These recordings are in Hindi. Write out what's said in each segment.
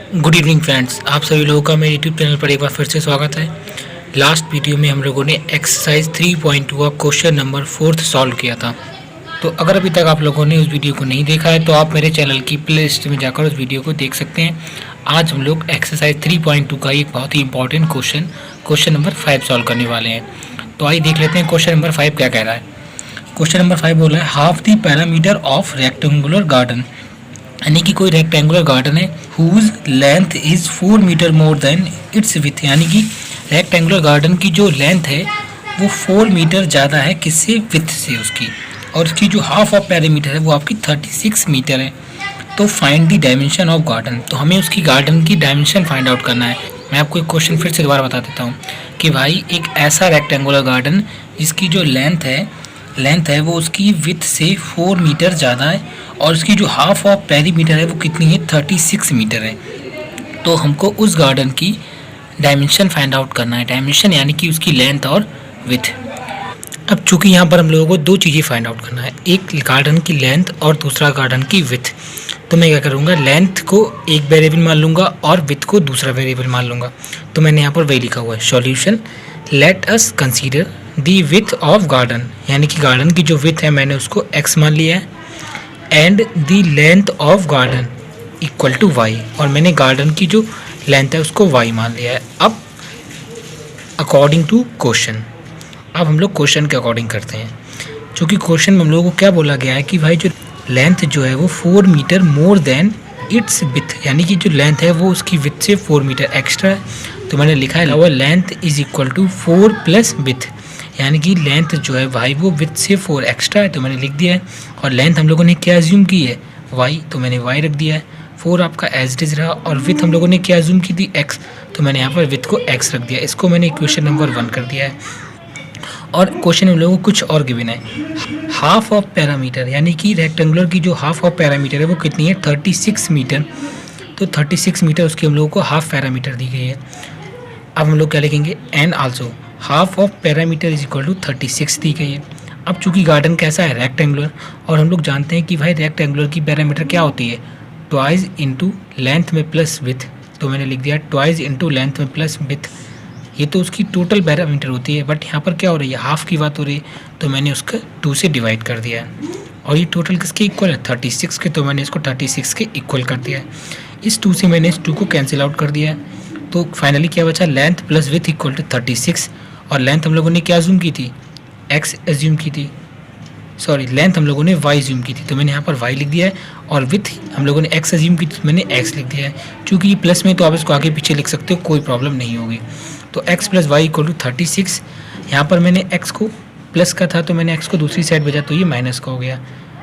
गुड इवनिंग फ्रेंड्स, आप सभी लोगों का मेरे यूट्यूब चैनल पर एक बार फिर से स्वागत है। लास्ट वीडियो में हम लोगों ने एक्सरसाइज 3.2 का क्वेश्चन नंबर 4 सॉल्व किया था। तो अगर अभी तक आप लोगों ने उस वीडियो को नहीं देखा है तो आप मेरे चैनल की प्ले लिस्ट में जाकर उस वीडियो को देख सकते हैं। आज हम लोग एक्सरसाइज 3.2 का एक बहुत ही इंपॉर्टेंट क्वेश्चन नंबर 5 सॉल्व करने वाले हैं। तो आइए देख लेते हैं क्वेश्चन नंबर 5 क्या कह रहा है। क्वेश्चन नंबर 5 बोल रहा है half the parameter of rectangular garden, यानी कि कोई रेक्टेंगुलर गार्डन है whose length is 4 metre more than its width, यानी कि रेक्टेंगुलर गार्डन की जो लेंथ है वो 4 मीटर ज़्यादा है किससे, विथ से उसकी, और उसकी जो हाफ ऑफ पैरामीटर है वो आपकी 36 मीटर है। तो find the dimension of garden, तो हमें उसकी गार्डन की डायमेंशन फाइंड आउट करना है। मैं आपको एक क्वेश्चन फिर से दोबारा बता देता हूँ कि भाई एक ऐसा रेक्टेंगुलर गार्डन जिसकी जो लेंथ है वो उसकी विथ से 4 मीटर ज़्यादा है और उसकी जो हाफ ऑफ पैरीमीटर है वो कितनी है, 36 मीटर है। तो हमको उस गार्डन की डायमेंशन फाइंड आउट करना है। डायमेंशन यानी कि उसकी लेंथ और विथ। अब चूंकि यहाँ पर हम लोगों को दो चीज़ें फाइंड आउट करना है, एक गार्डन की लेंथ और दूसरा गार्डन की विथ। तो मैं क्या करूँगा, लेंथ को एक वेरिएबल मान लूँगा और विथ को दूसरा वेरिएबल मान लूँगा। तो मैंने यहाँ पर वही लिखा हुआ है, solution let us consider the with of garden, यानी कि गार्डन की जो विथ है मैंने उसको x मान लिया है, and the length of garden equal to y, और मैंने गार्डन की जो लेंथ है उसको y मान लिया है। अब अकॉर्डिंग टू क्वेश्चन, अब हम लोग क्वेश्चन के अकॉर्डिंग करते हैं। क्योंकि क्वेश्चन में हम लोगों को क्या बोला गया है कि भाई जो लेंथ जो है वो 4 metre more than its width, यानी कि जो लेंथ है वो उसकी विथ से 4 मीटर एक्स्ट्रा है। तो मैंने लिखा है वो length is equal to 4 plus width, यानी कि लेंथ जो है भाई वो विथ से 4 एक्स्ट्रा है, तो मैंने लिख दिया है। और लेंथ हम लोगों ने क्या एज्यूम की है, y, तो मैंने y रख दिया है। 4 आपका एज इट इज रहा, और विथ हम लोगों ने क्या एज्यूम की थी, x, तो मैंने यहाँ पर विथ को x रख दिया। इसको मैंने इक्वेशन नंबर 1 कर दिया है। और क्वेश्चन हम लोगों को कुछ और गिवन है, हाफ ऑफ पैरामीटर, यानी कि रेक्टेंगुलर की जो हाफ ऑफ पैरामीटर है वो कितनी है, 36 मीटर। तो 36 मीटर उसकी हम लोगों को हाफ पैरामीटर दी गई है। अब हम लोग क्या लिखेंगे, and also half of parameter is equal to 36 दी गई है। अब चूंकि गार्डन कैसा है, रेक्टेंगुलर, और हम लोग जानते हैं कि भाई रेक्टेंगुलर की पैरामीटर क्या होती है, ट्वाइस इंटू लेंथ में प्लस विथ। तो मैंने लिख दिया ट्वाइस इंटू लेंथ में प्लस विथ, ये तो उसकी टोटल पैरामीटर होती है, बट यहाँ पर क्या हो रही है, हाफ की बात हो रही है, तो मैंने उसका 2 से डिवाइड कर दिया है। और ये टोटल किसके इक्वल है, 36 के, तो मैंने इसको 36 के इक्वल कर दिया है। इस 2 से मैंने इस 2 को कैंसिल आउट कर दिया है। तो फाइनली क्या बचा, length plus width equal to 36, और लेंथ हम लोगों ने क्या एज्यूम की थी, x एज्यूम की थी, सॉरी लेंथ हम लोगों ने y एज्यूम की थी, तो मैंने यहाँ पर y लिख दिया है। और विथ हम लोगों ने x एज्यूम की थी, तो मैंने x लिख दिया है। चूँकि ये प्लस में तो आप इसको आगे पीछे लिख सकते हो, कोई प्रॉब्लम नहीं होगी। तो x plus Y equal to 36, यहाँ पर मैंने x को प्लस का था तो मैंने x को दूसरी साइड भेजा तो ये माइनस का हो गया।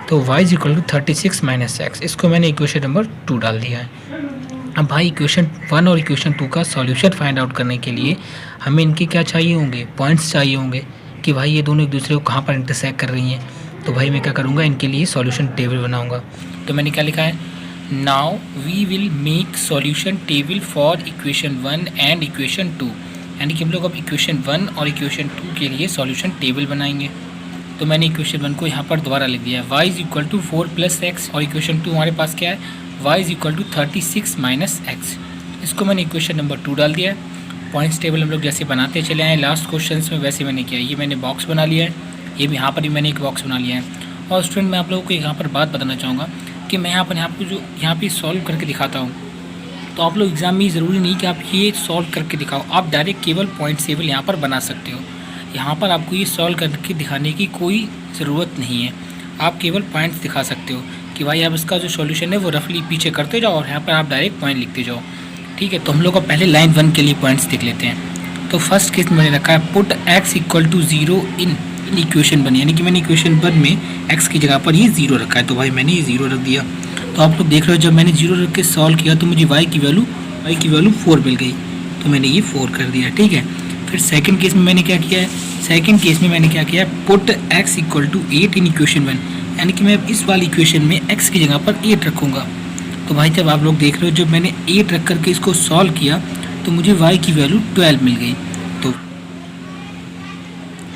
तो y is equal to 36 minus x, इसको मैंने इक्वेशन नंबर 2 डाल दिया है। अब भाई इक्वेशन 1 और इक्वेशन 2 का सॉल्यूशन फाइंड आउट करने के लिए हमें इनके क्या चाहिए होंगे, पॉइंट्स चाहिए होंगे कि भाई ये दोनों एक दूसरे को कहाँ पर इंटरसेक्ट कर रही हैं। तो भाई मैं क्या करूँगा, इनके लिए सॉल्यूशन टेबल बनाऊँगा। तो मैंने क्या लिखा है, now we will make solution table for equation 1 and equation 2, यानी कि हम लोग अब इक्वेशन 1 और इक्वेशन 2 के लिए सॉल्यूशन टेबल बनाएंगे। तो मैंने इक्वेशन 1 को यहाँ पर दोबारा लिख दिया है, y is equal to 4 plus X, और इक्वेशन 2 हमारे पास क्या है, y is equal to 36 minus X. इसको मैंने इक्वेशन नंबर 2 डाल दिया है। पॉइंट्स टेबल हम लोग जैसे बनाते चले आए लास्ट क्वेश्चंस में, वैसे मैंने किया, ये मैंने बॉक्स बना लिया है, ये भी यहाँ पर भी मैंने एक बॉक्स बना लिया है। और स्टूडेंट मैं आप लोगों को यहाँ पर बात बताना चाहूँगा कि मैं यहाँ पर सॉल्व करके दिखाता हूँ, तो आप लोग एग्ज़ाम में ज़रूरी नहीं कि आप ये सॉल्व करके दिखाओ, आप डायरेक्ट केवल पॉइंट टेबल यहाँ पर बना सकते हो। यहाँ पर आपको ये सॉल्व करके दिखाने की कोई ज़रूरत नहीं है, आप केवल पॉइंट्स दिखा सकते हो कि भाई आप इसका जो सॉल्यूशन है वो रफली पीछे करते जाओ और यहाँ पर आप डायरेक्ट पॉइंट लिखते जाओ। ठीक है, तो हम लोग को पहले लाइन 1 के लिए पॉइंट्स देख लेते हैं। तो फर्स्ट केस में मैंने रखा है put x equal to 0 in equation 1, यानी कि मैंने इक्वेशन 1 में x की जगह पर ये 0 रखा है, तो भाई मैंने ये 0 रख दिया। तो आप लोग देख रहे हो जब मैंने 0 रख के सॉल्व किया तो मुझे y की वैल्यू 4 मिल गई, तो मैंने ये 4 कर दिया। ठीक है, फिर सेकंड केस में मैंने क्या किया है, सेकंड केस में मैंने क्या किया है, put x equal to 8 in equation 1, यानी कि मैं इस वाली इक्वेशन में x की जगह पर 8 रखूँगा। तो भाई जब आप लोग देख रहे हो जब मैंने 8 रख करके इसको सॉल्व किया तो मुझे y की वैल्यू 12 मिल गई। तो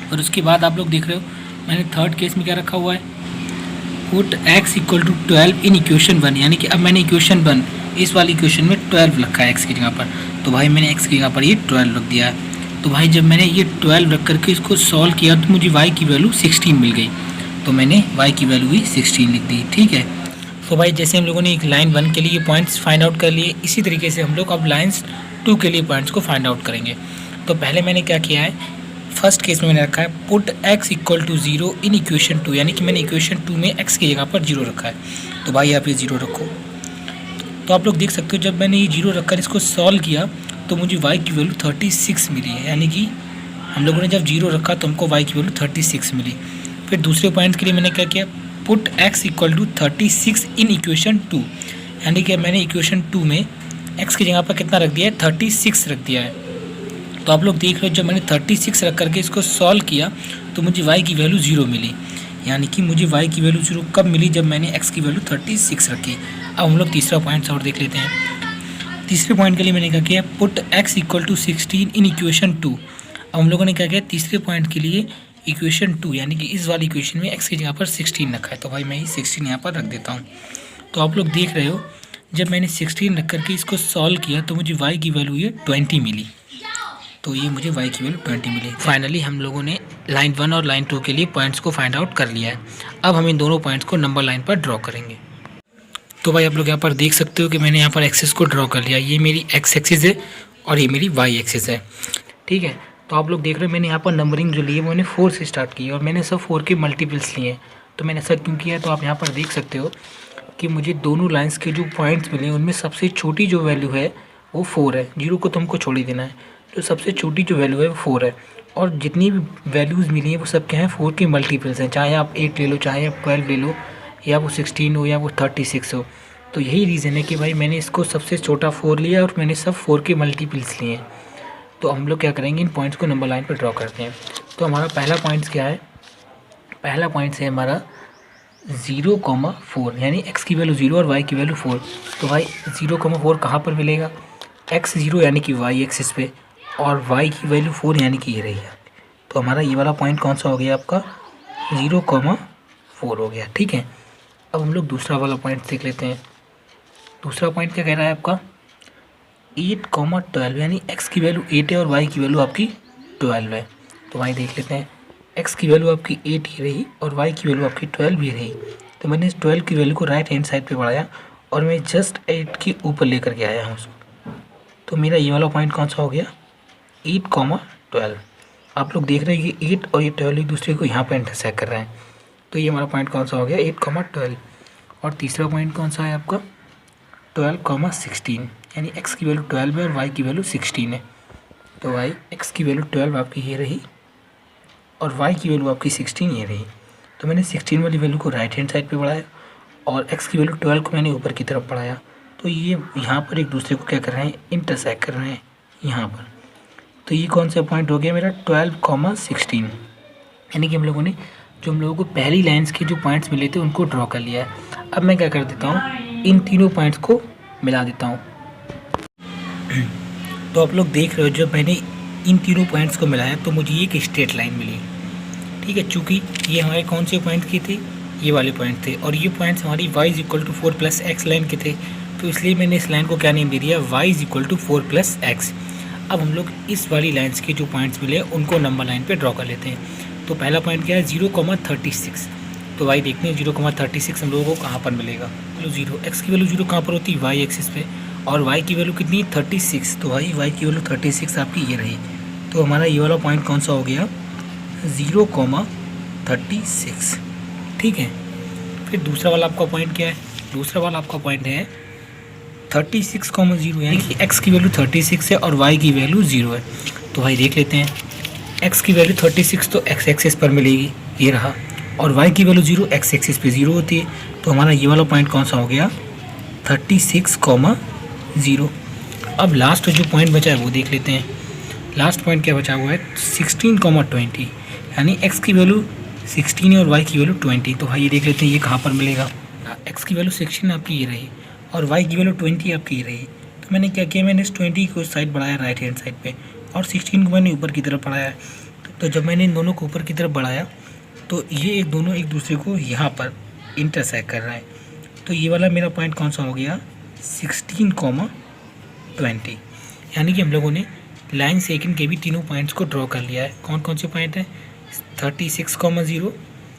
और उसके बाद आप लोग देख रहे हो मैंने थर्ड केस में क्या रखा हुआ है, put x equal to 12 in equation 1, यानी कि अब मैंने इक्वेशन 1 इस वाली इक्वेशन में 12 रखा है x की जगह पर, तो भाई मैंने x की जगह पर ये 12 रख दिया है। तो भाई जब मैंने ये 12 रख करके इसको सॉल्व किया तो मुझे y की वैल्यू 16 मिल गई, तो मैंने y की वैल्यू भी 16 लिख दी। ठीक है, तो भाई जैसे हम लोगों ने एक लाइन 1 के लिए पॉइंट्स फाइंड आउट कर लिए, इसी तरीके से हम लोग अब लाइन्स 2 के लिए पॉइंट्स को फाइंड आउट करेंगे। तो पहले मैंने क्या किया है, फर्स्ट केस में मैंने रखा है put x equal to 0 in equation 2, यानी कि मैंने इक्वेशन 2 में x की जगह पर 0 रखा है। तो भाई आप ये 0 रखो। तो आप लोग देख सकते हो जब मैंने ये 0 रखकर इसको सॉल्व किया तो मुझे y की वैल्यू 36 मिली है, यानी कि हम लोगों ने जब 0 रखा तो हमको y की वैल्यू 36 मिली। फिर दूसरे पॉइंट के लिए मैंने क्या किया, put x equal to 36 in equation 2, यानी कि मैंने इक्वेशन 2 में x की जगह पर कितना रख दिया है, 36 रख दिया है। तो आप लोग देख रहे हो जब मैंने 36 रख करके इसको सॉल्व किया तो मुझे y की वैल्यू 0 मिली, यानी कि मुझे y की वैल्यू 0 कब मिली, जब मैंने x की वैल्यू 36 रखी। अब हम लोग तीसरा पॉइंट और देख लेते हैं। तीसरे पॉइंट के लिए मैंने क्या किया, put x equal to 16 in equation 2। अब हम लोगों ने क्या किया, तीसरे पॉइंट के लिए इक्वेशन 2 यानी कि इस वाली इक्वेशन में x की जगह पर 16 रखा है, तो भाई मैं ये 16 यहाँ पर रख देता हूँ। तो आप लोग देख रहे हो जब मैंने 16 रख करके इसको सॉल्व किया तो मुझे y की वैल्यू ये 20 मिली, तो ये मुझे y की वैल्यू 20 मिली। फाइनली हम लोगों ने लाइन 1 और लाइन 2 के लिए पॉइंट्स को फाइंड आउट कर लिया है। अब हम इन दोनों पॉइंट्स को नंबर लाइन पर ड्रॉ करेंगे। तो भाई आप लोग यहाँ पर देख सकते हो कि मैंने यहाँ पर एक्सिस को ड्रॉ कर लिया, ये मेरी x एक्सिस है और ये मेरी y एक्सिस है। ठीक है, तो आप लोग देख रहे हो मैंने यहाँ पर नंबरिंग जो ली है मैंने 4 से स्टार्ट की और मैंने सब 4 के मल्टीपल्स लिए हैं। तो मैंने ऐसा क्यों किया है, तो आप यहाँ पर देख सकते हो कि मुझे दोनों लाइन्स के जो पॉइंट्स मिले उनमें सबसे छोटी जो वैल्यू है वो 4 है, 0 को तुमको छोड़ ही देना है। तो सबसे छोटी जो वैल्यू है वो 4 है और जितनी भी वैल्यूज़ मिली हैं वो सब क्या है, 4 के मल्टीपल्स हैं, चाहे आप 8 ले लो, चाहे आप 12 ले लो, या वो 16 हो या वो 36 हो। तो यही रीज़न है कि भाई मैंने इसको सबसे छोटा 4 लिया और मैंने सब 4 के मल्टीपल्स लिए हैं। तो हम लोग क्या करेंगे, इन पॉइंट्स को नंबर लाइन पर ड्रॉ करते हैं। तो हमारा पहला पॉइंट्स क्या है, पहला पॉइंट्स है हमारा 0,4, यानी x की वैल्यू 0 और y की वैल्यू 4। तो भाई 0,4 कहाँ पर मिलेगा, x 0 यानी कि y एक्सिस पे और y की वैल्यू 4 यानी कि ये रही है। तो हमारा ये वाला पॉइंट कौन सा हो गया, आपका 0,4 हो गया। ठीक है, अब हम लोग दूसरा वाला पॉइंट देख लेते हैं। दूसरा पॉइंट क्या कह रहा है आपका 8,12, यानी x की वैल्यू 8 है और y की वैल्यू आपकी 12 है। तो भाई देख लेते हैं, x की वैल्यू आपकी 8 ही रही और y की वैल्यू आपकी 12 ही रही। तो मैंने इस 12 की वैल्यू को राइट हैंड साइड पे बढ़ाया और मैं जस्ट 8 के ऊपर लेकर के आया हूँ उसको। तो मेरा ये वाला पॉइंट कौन सा हो गया, 8,12। आप लोग देख रहे हैं कि 8 और ये 12 एक दूसरे को यहाँ पर इंटरसेक्ट कर रहे हैं। तो ये हमारा पॉइंट कौन सा हो गया, 8,12। और तीसरा पॉइंट कौन सा है आपका 12,16, यानी x की वैल्यू 12 है और y की वैल्यू 16 है। तो भाई x की वैल्यू 12 आपकी ये रही और y की वैल्यू आपकी 16 ये रही। तो मैंने 16 वाली वैल्यू को राइट हैंड साइड पे बढ़ाया और x की वैल्यू 12 को मैंने ऊपर की तरफ बढ़ाया। तो ये यहाँ पर एक दूसरे को क्या कर रहे हैं, इंटरसेक्ट कर रहे हैं यहाँ पर। तो ये कौन सा पॉइंट हो गया मेरा 12,16, यानी कि हम लोगों ने जो हम लोगों को पहली लाइन्स के जो पॉइंट्स मिले थे उनको ड्रॉ कर लिया है। अब मैं क्या कर देता हूँ, इन तीनों पॉइंट्स को मिला देता हूँ। तो आप लोग देख रहे हो जब मैंने इन तीनों पॉइंट्स को मिलाया तो मुझे एक स्ट्रेट लाइन मिली। ठीक है, चूँकि ये हमारे कौन से पॉइंट के थे, ये वाले पॉइंट थे और ये पॉइंट्स हमारी y = 4 + x लाइन के थे। तो इसलिए मैंने इस लाइन को क्या नेम दे दिया, y = 4 + x। अब हम लोग इस वाली लाइन्स के जो पॉइंट्स मिले उनको नंबर लाइन पे ड्रॉ कर लेते हैं। तो पहला पॉइंट क्या है 0,36। तो भाई देखते हैं 0,36 हम लोगों को कहाँ पर मिलेगा। 0, x की वैल्यू 0 कहाँ पर होती है, y एक्सिस पे, और y की वैल्यू कितनी 36। तो भाई y की वैल्यू 36 आपकी ये रही। तो हमारा ये वाला पॉइंट कौन सा हो गया 0,36। ठीक है, फिर दूसरा वाला आपका पॉइंट क्या है, दूसरा वाला आपका पॉइंट है 36,0, यानी कि x की वैल्यू 36 है और y की वैल्यू 0 है। तो भाई देख लेते हैं, x की वैल्यू 36 तो x एक्सिस पर मिलेगी, ये रहा, और y की वैल्यू 0 x एक्सिस पे 0 होती है। तो हमारा ये वाला पॉइंट कौन सा हो गया 36,0। अब लास्ट जो पॉइंट बचा है वो देख लेते हैं। लास्ट पॉइंट क्या बचा हुआ है 16,20, यानी x की वैल्यू 16 है और y की वैल्यू 20। तो भाई ये देख लेते हैं ये कहाँ पर मिलेगा, x की वैल्यू 16 आपकी ये रही और y की वैल्यू 20 आपकी ये रही। तो मैंने क्या किया, मैंने इस 20 को साइड बढ़ाया राइट हैंड साइड पे और 16 को मैंने ऊपर की तरफ बढ़ाया। तो जब मैंने इन दोनों को ऊपर की तरफ बढ़ाया तो ये दोनों एक दूसरे को यहाँ पर इंटरसेक्ट कर रहा है। तो ये वाला मेरा पॉइंट कौन सा हो गया, 16,20। यानी कि हम लोगों ने लाइन से के भी तीनों पॉइंट्स को ड्रॉ कर लिया है। कौन कौन से पॉइंट हैं, 36,0,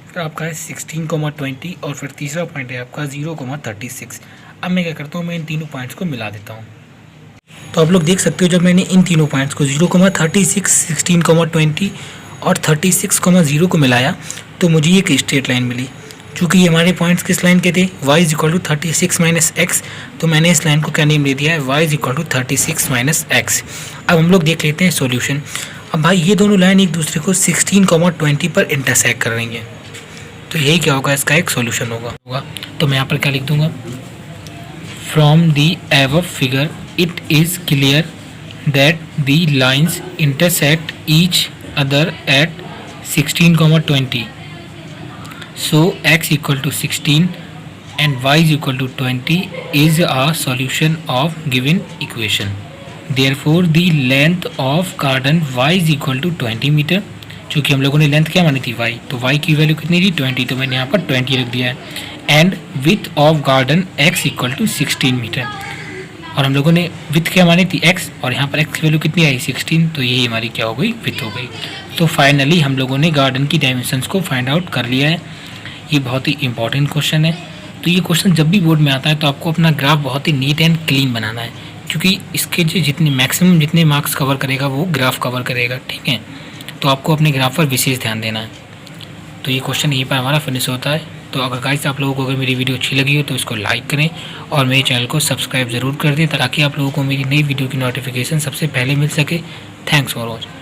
फिर आपका है 16,20 और फिर तीसरा पॉइंट है आपका 0,36। अब मैं क्या करता हूँ, मैं इन तीनों पॉइंट्स को मिला देता हूँ। तो आप लोग देख सकते हो जब मैंने इन तीनों पॉइंट्स को 0,36, 16,20 और 36,0 को मिलाया तो मुझे ये एक स्ट्रेट लाइन मिली। चूँकि ये हमारे पॉइंट्स किस लाइन के थे, y = 36 - x, तो मैंने इस लाइन को क्या नेम दे दिया है, y = 36 - x। अब हम लोग देख लेते हैं सॉल्यूशन। अब भाई ये दोनों लाइन एक दूसरे को 16,20 पर इंटरसेक्ट कर रही हैं, तो यही क्या होगा, इसका एक सॉल्यूशन होगा। तो मैं यहाँ पर क्या लिख दूंगा, from the above figure it is clear that the lines intersect each other at 16,20. So x = 16 and y = 20 is a solution of given equation. Therefore the length of garden y = 20 metre. चूँकि हम लोगों ने लेंथ क्या मानी थी, y, तो y की वैल्यू कितनी थी, 20, तो मैंने यहाँ पर 20 लिख दिया है। And width of garden x = 16 metre, और हम लोगों ने विथ क्या मानी थी, x, और यहाँ पर x की वैल्यू कितनी आई, 16, तो यही हमारी क्या हो गई, विथ हो गई। तो फाइनली हम लोगों ने गार्डन की डायमेंशंस को फाइंड आउट कर लिया है। ये बहुत ही इंपॉर्टेंट क्वेश्चन है। तो ये क्वेश्चन जब भी बोर्ड में आता है तो आपको अपना ग्राफ बहुत ही नीट एंड क्लीन बनाना है, क्योंकि इसके जो जितने मैक्सिमम जितने मार्क्स कवर करेगा वो ग्राफ कवर करेगा, ठीक है। तो आपको अपने ग्राफ पर विशेष ध्यान देना है। तो ये क्वेश्चन यहीं पर हमारा फिनिश होता है। तो अगर गाइस आप लोगों को अगर मेरी वीडियो अच्छी लगी हो तो इसको लाइक करें और मेरे चैनल को सब्सक्राइब ज़रूर कर दें, ताकि आप लोगों को मेरी नई वीडियो की नोटिफिकेशन सबसे पहले मिल सके। Thanks for watching.